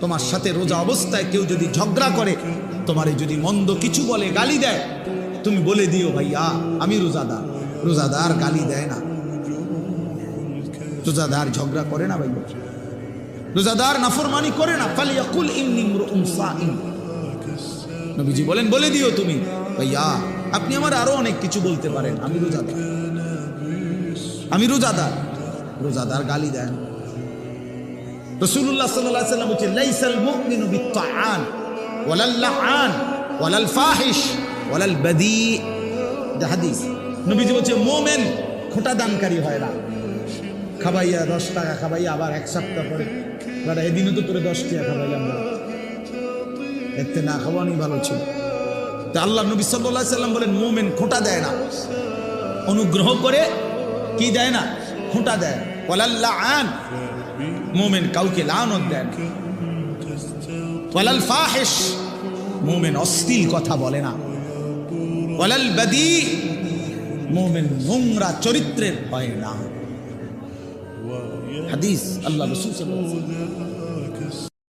তোমার সাথে রোজা অবস্থায় কেউ যদি ঝগড়া করে, তোমারে যদি মন্দ কিছু বলে, গালি দেয়, তুমি বলে দিও ভাইয়া আমি রোজাদার। রোজাদার গালি দেয় না, রোজাদার ঝগড়া করে না ভাইয়া, রোজাদার নাফরমানি করে না। ফালিয়াকুল ইন্নী ইমরুউন সাইম, নবীজি বলেন বলে দিও তুমি ভাইয়া আপনি আমার আরো অনেক কিছু বলতে পারেন, আমি রোজাদার, আমি রোজাদার। রোজাদার গালি দেন। রাসূলুল্লাহ সাল্লাল্লাহু আলাইহি ওয়াসাল্লাম বলেন লাইসাল মুমিনু বিত্তাআন ওয়ালাল লাআন ওয়ালাল ফাহিশ ওয়ালাল বাদী। যে হাদিস, নবীজি বলেন মুমিন খোঁটা দানকারী হয় না। খাবাইয়া 10 টাকা খাবাইয়া আবার এক সপ্তাহ পরে বড় এদিনও তো তোরে 10 টাকা খাবাইলাম না, এতে না খাওয়ানি ভালো ছিল। তা আল্লাহ নবী সাল্লাল্লাহু আলাইহি ওয়াসাল্লাম বলেন মুমিন খোঁটা দেয় না, অনুগ্রহ করে কি দেয় না, খোঁটা দেয়। ওয়ালাল লাআন, মুমিন কাউকে লানত দেয় না। ওয়ালাল ফাহিশ, মুমিন অশ্লীল কথা বলে না। ওয়ালাল বাদী, মুমিন নোংরা চরিত্রের হয় না। হাদিস আল্লাহ রাসূল সাল্লাল্লাহু আলাইহি ওয়াসাল্লাম।